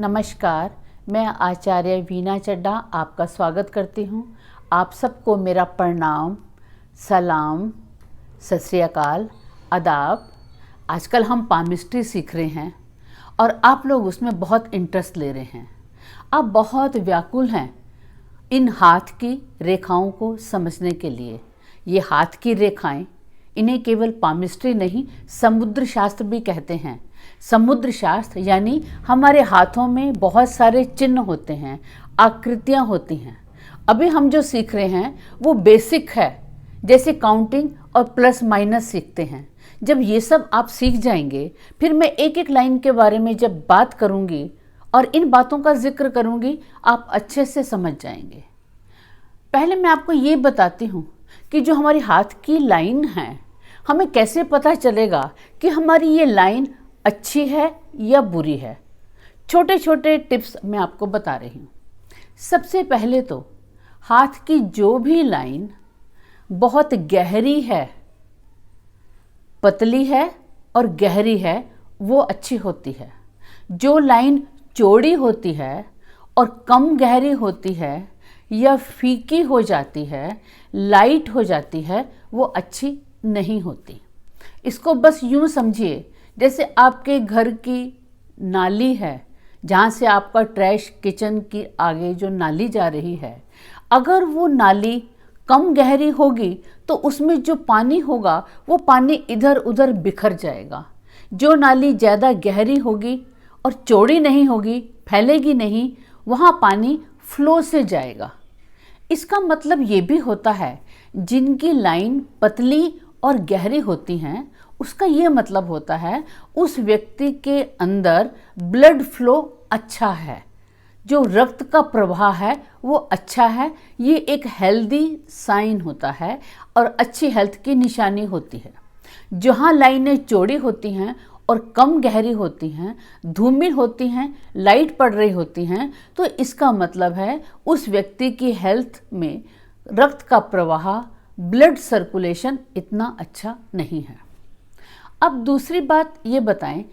नमस्कार, मैं आचार्य वीना चड्ढा आपका स्वागत करती हूँ। आप सबको मेरा प्रणाम, सलाम, सत श्री अकाल, आदाब। आजकल हम पामिस्ट्री सीख रहे हैं और आप लोग उसमें बहुत इंटरेस्ट ले रहे हैं। आप बहुत व्याकुल हैं इन हाथ की रेखाओं को समझने के लिए। ये हाथ की रेखाएं, इन्हें केवल पामिस्ट्री नहीं, समुद्र शास्त्र भी कहते हैं। समुद्र शास्त्र यानी हमारे हाथों में बहुत सारे चिन्ह होते हैं, आकृतियाँ होती हैं। अभी हम जो सीख रहे हैं वो बेसिक है, जैसे काउंटिंग और प्लस माइनस सीखते हैं। जब ये सब आप सीख जाएंगे, फिर मैं एक एक लाइन के बारे में जब बात करूँगी और इन बातों का जिक्र करूँगी, आप अच्छे से समझ जाएंगे। पहले मैं आपको ये बताती हूँ कि जो हमारी हाथ की लाइन है, हमें कैसे पता चलेगा कि हमारी ये लाइन अच्छी है या बुरी है। छोटे छोटे टिप्स मैं आपको बता रही हूँ। सबसे पहले तो हाथ की जो भी लाइन बहुत गहरी है, पतली है और गहरी है, वो अच्छी होती है। जो लाइन चौड़ी होती है और कम गहरी होती है या फीकी हो जाती है, लाइट हो जाती है, वो अच्छी नहीं होती। इसको बस यूँ समझिए जैसे आपके घर की नाली है, जहाँ से आपका ट्रैश किचन की आगे जो नाली जा रही है, अगर वो नाली कम गहरी होगी तो उसमें जो पानी होगा वो पानी इधर उधर बिखर जाएगा। जो नाली ज़्यादा गहरी होगी और चौड़ी नहीं होगी, फैलेगी नहीं, वहाँ पानी फ्लो से जाएगा। इसका मतलब ये भी होता है, जिनकी लाइन पतली और गहरी होती हैं, उसका ये मतलब होता है उस व्यक्ति के अंदर ब्लड फ्लो अच्छा है, जो रक्त का प्रवाह है वो अच्छा है। ये एक हेल्दी साइन होता है और अच्छी हेल्थ की निशानी होती है। जहाँ लाइनें चौड़ी होती हैं और कम गहरी होती हैं, धूमिल होती हैं, लाइट पड़ रही होती हैं, तो इसका मतलब है उस व्यक्ति की हेल्थ में रक्त का प्रवाह, ब्लड सर्कुलेशन इतना अच्छा नहीं है। अब दूसरी बात ये बताएं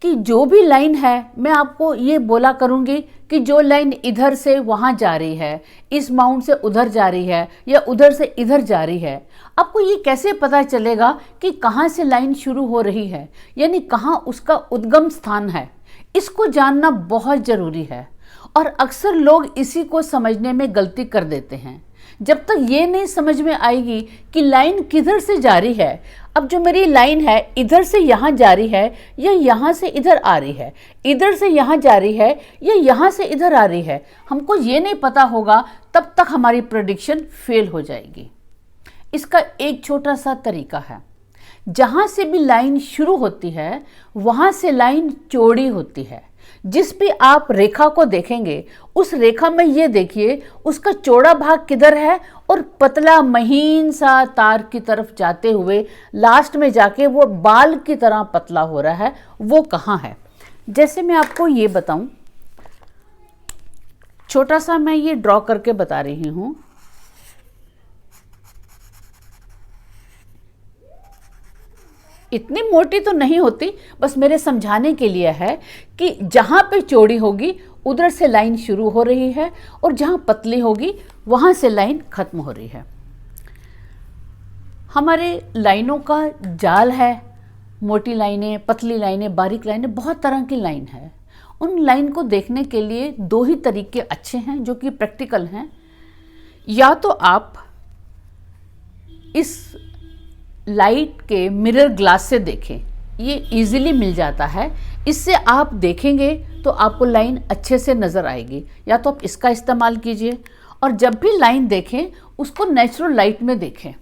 कि जो भी लाइन है, मैं आपको ये बोला करूँगी कि जो लाइन इधर से वहाँ जा रही है, इस माउंट से उधर जा रही है या उधर से इधर जा रही है, आपको ये कैसे पता चलेगा कि कहाँ से लाइन शुरू हो रही है, यानी कहाँ उसका उद्गम स्थान है। इसको जानना बहुत ज़रूरी है और अक्सर लोग इसी को समझने में गलती कर देते हैं। जब तक ये नहीं समझ में आएगी कि लाइन किधर से जा रही है, अब जो मेरी लाइन है इधर से यहाँ जा रही है या यहाँ से इधर आ रही है, इधर से यहाँ जा रही है या यहाँ से इधर आ रही है, हमको ये नहीं पता होगा, तब तक हमारी प्रेडिक्शन फेल हो जाएगी। इसका एक छोटा सा तरीका है, जहाँ से भी लाइन शुरू होती है वहाँ से लाइन चौड़ी होती है। जिस भी आप रेखा को देखेंगे, उस रेखा में ये देखिए उसका चौड़ा भाग किधर है और पतला महीन सा तार की तरफ जाते हुए लास्ट में जाके वो बाल की तरह पतला हो रहा है, वो कहाँ है। जैसे मैं आपको ये बताऊं, छोटा सा मैं ये ड्रॉ करके बता रही हूँ। इतनी मोटी तो नहीं होती, बस मेरे समझाने के लिए है कि जहाँ पे चौड़ी होगी उधर से लाइन शुरू हो रही है और जहाँ पतली होगी वहाँ से लाइन खत्म हो रही है। हमारे लाइनों का जाल है, मोटी लाइनें, पतली लाइनें, बारीक लाइनें, बहुत तरह की लाइन है। उन लाइन को देखने के लिए दो ही तरीके अच्छे हैं जो कि प्रैक्टिकल हैं। या तो आप इस लाइट के मिरर ग्लास से देखें, ये इजीली मिल जाता है। इससे आप देखेंगे तो आपको लाइन अच्छे से नज़र आएगी। या तो आप इसका इस्तेमाल कीजिए और जब भी लाइन देखें उसको नेचुरल लाइट में देखें।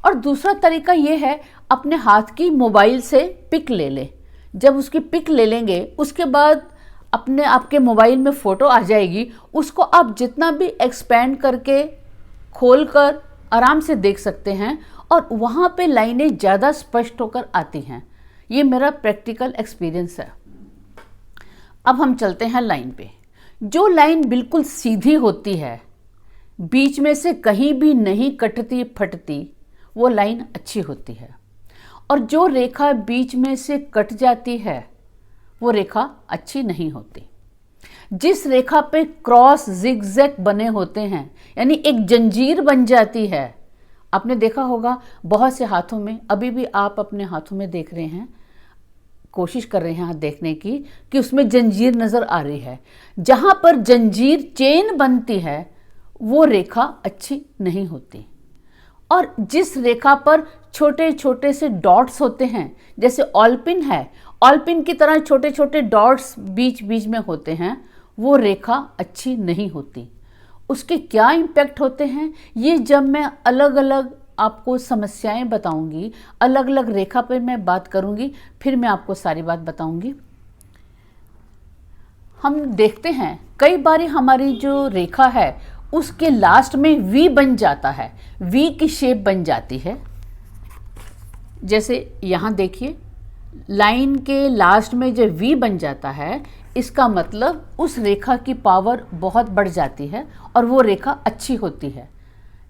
और दूसरा तरीका ये है, अपने हाथ की मोबाइल से पिक ले लें। जब उसकी पिक ले लेंगे उसके बाद अपने आपके मोबाइल में फ़ोटो आ जाएगी, उसको आप जितना भी एक्सपेंड करके खोल कर आराम से देख सकते हैं और वहाँ पे लाइनें ज़्यादा स्पष्ट होकर आती हैं। ये मेरा प्रैक्टिकल एक्सपीरियंस है। अब हम चलते हैं लाइन पे। जो लाइन बिल्कुल सीधी होती है, बीच में से कहीं भी नहीं कटती फटती, वो लाइन अच्छी होती है। और जो रेखा बीच में से कट जाती है, वो रेखा अच्छी नहीं होती। जिस रेखा पे क्रॉस जिगजैग बने होते हैं, यानी एक जंजीर बन जाती है। आपने देखा होगा बहुत से हाथों में, अभी भी आप अपने हाथों में देख रहे हैं, कोशिश कर रहे हैं हाथ देखने की कि उसमें जंजीर नज़र आ रही है। जहाँ पर जंजीर चेन बनती है वो रेखा अच्छी नहीं होती। और जिस रेखा पर छोटे छोटे से डॉट्स होते हैं, जैसे ऑलपिन है, ऑलपिन की तरह छोटे छोटे डॉट्स बीच बीच में होते हैं, वो रेखा अच्छी नहीं होती। उसके क्या इम्पैक्ट होते हैं, ये जब मैं अलग अलग आपको समस्याएं बताऊंगी, अलग अलग रेखा पर मैं बात करूंगी, फिर मैं आपको सारी बात बताऊंगी। हम देखते हैं कई बार हमारी जो रेखा है उसके लास्ट में वी बन जाता है, वी की शेप बन जाती है। जैसे यहाँ देखिए, लाइन के लास्ट में जब वी बन जाता है, इसका मतलब उस रेखा की पावर बहुत बढ़ जाती है और वो रेखा अच्छी होती है।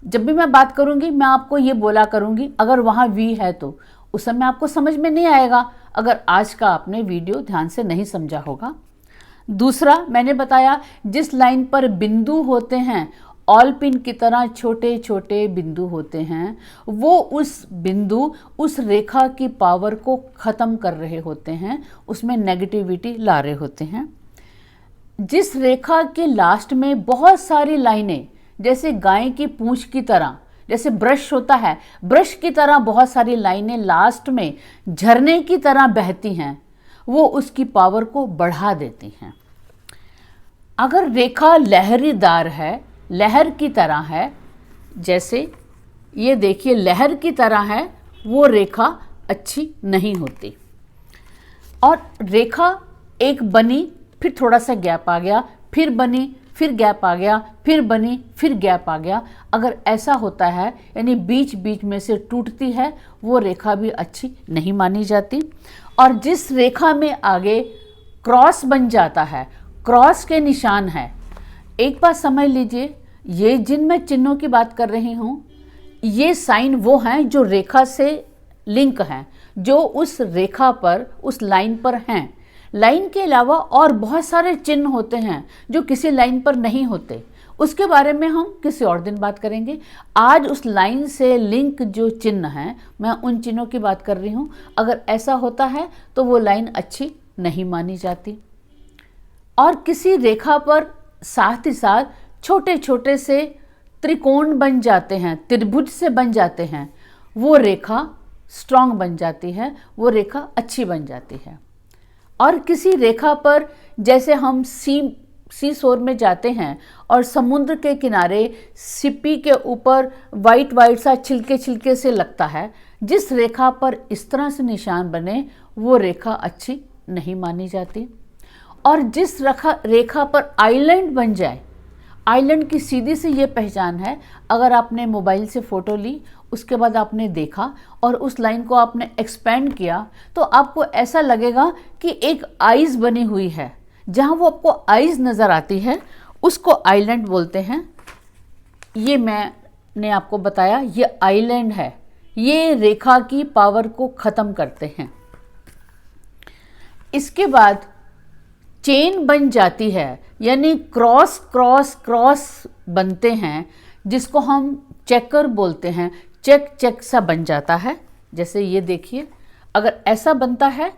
जब भी मैं बात करूँगी मैं आपको ये बोला करूँगी, अगर वहाँ वी है तो उस समय आपको समझ में नहीं आएगा, अगर आज का आपने वीडियो ध्यान से नहीं समझा होगा। दूसरा, मैंने बताया जिस लाइन पर बिंदु होते हैं, ऑलपिन की तरह छोटे छोटे बिंदु होते हैं, वो उस बिंदु उस रेखा की पावर को ख़त्म कर रहे होते हैं, उसमें नेगेटिविटी ला रहे होते हैं। जिस रेखा के लास्ट में बहुत सारी लाइनें, जैसे गाय की पूंछ की तरह, जैसे ब्रश होता है, ब्रश की तरह बहुत सारी लाइनें लास्ट में झरने की तरह बहती हैं, वो उसकी पावर को बढ़ा देती हैं। अगर रेखा लहरीदार है, लहर की तरह है, जैसे ये देखिए लहर की तरह है, वो रेखा अच्छी नहीं होती। और रेखा एक बनी, फिर थोड़ा सा गैप आ गया, फिर बनी, फिर गैप आ गया, फिर बनी, फिर गैप आ गया, अगर ऐसा होता है यानी बीच बीच में से टूटती है, वो रेखा भी अच्छी नहीं मानी जाती। और जिस रेखा में आगे क्रॉस बन जाता है, क्रॉस के निशान है, एक बात समझ लीजिए, ये जिन मैं चिन्हों की बात कर रही हूँ, ये साइन वो हैं जो रेखा से लिंक हैं, जो उस रेखा पर, उस लाइन पर हैं। लाइन के अलावा और बहुत सारे चिन्ह होते हैं जो किसी लाइन पर नहीं होते, उसके बारे में हम किसी और दिन बात करेंगे। आज उस लाइन से लिंक जो चिन्ह हैं, मैं उन चिन्हों की बात कर रही हूँ। अगर ऐसा होता है तो वो लाइन अच्छी नहीं मानी जाती। और किसी रेखा पर साथ ही साथ छोटे छोटे से त्रिकोण बन जाते हैं, त्रिभुज से बन जाते हैं, वो रेखा स्ट्रांग बन जाती है, वो रेखा अच्छी बन जाती है। और किसी रेखा पर, जैसे हम सी शोर में जाते हैं और समुद्र के किनारे सिप्पी के ऊपर वाइट वाइट सा छिलके छिलके से लगता है, जिस रेखा पर इस तरह से निशान बने, वो रेखा अच्छी नहीं मानी जाती। और जिस रेखा पर आइलैंड बन जाए, आइलैंड की सीधी से ये पहचान है, अगर आपने मोबाइल से फ़ोटो ली, उसके बाद आपने देखा और उस लाइन को आपने एक्सपेंड किया, तो आपको ऐसा लगेगा कि एक आइज़ बनी हुई है। जहाँ वो आपको आइज़ नज़र आती है उसको आइलैंड बोलते हैं। ये मैंने आपको बताया, ये आइलैंड है, ये रेखा की पावर को ख़त्म करते हैं। इसके बाद चेन बन जाती है, यानी क्रॉस क्रॉस क्रॉस बनते हैं, जिसको हम चेकर बोलते हैं। चेक चेक सा बन जाता है, जैसे ये देखिए, अगर ऐसा बनता है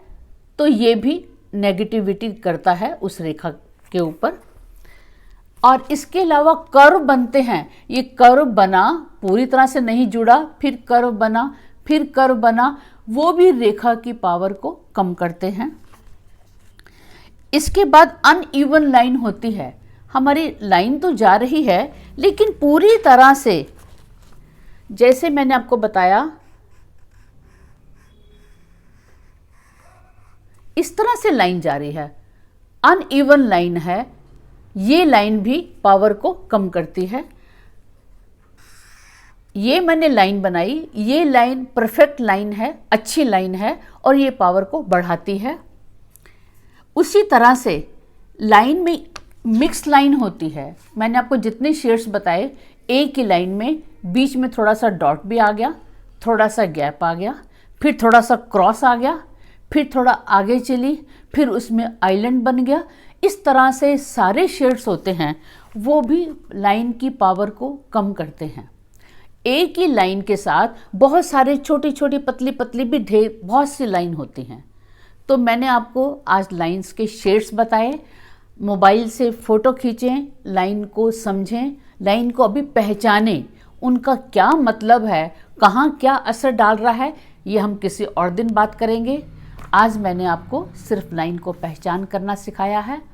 तो ये भी नेगेटिविटी करता है उस रेखा के ऊपर। और इसके अलावा कर्व बनते हैं, ये कर्व बना, पूरी तरह से नहीं जुड़ा, फिर कर्व बना, फिर कर्व बना, वो भी रेखा की पावर को कम करते हैं। इसके बाद अनइवन लाइन होती है, हमारी लाइन तो जा रही है लेकिन पूरी तरह से, जैसे मैंने आपको बताया, इस तरह से लाइन जा रही है, अनइवन लाइन है, ये लाइन भी पावर को कम करती है। ये मैंने लाइन बनाई, ये लाइन परफेक्ट लाइन है, अच्छी लाइन है और ये पावर को बढ़ाती है। उसी तरह से लाइन में मिक्स लाइन होती है। मैंने आपको जितने शेड्स बताए, एक ही लाइन में बीच में थोड़ा सा डॉट भी आ गया, थोड़ा सा गैप आ गया, फिर थोड़ा सा क्रॉस आ गया, फिर थोड़ा आगे चली, फिर उसमें आइलैंड बन गया। इस तरह से सारे शेड्स होते हैं वो भी लाइन की पावर को कम करते हैं। एक ही लाइन के साथ बहुत सारे छोटी छोटी पतली पतली भी ढेर बहुत सी लाइन होती हैं। तो मैंने आपको आज लाइंस के शेड्स बताए। मोबाइल से फ़ोटो खींचें, लाइन को समझें, लाइन को अभी पहचानें, उनका क्या मतलब है, कहाँ क्या असर डाल रहा है, ये हम किसी और दिन बात करेंगे। आज मैंने आपको सिर्फ लाइन को पहचान करना सिखाया है।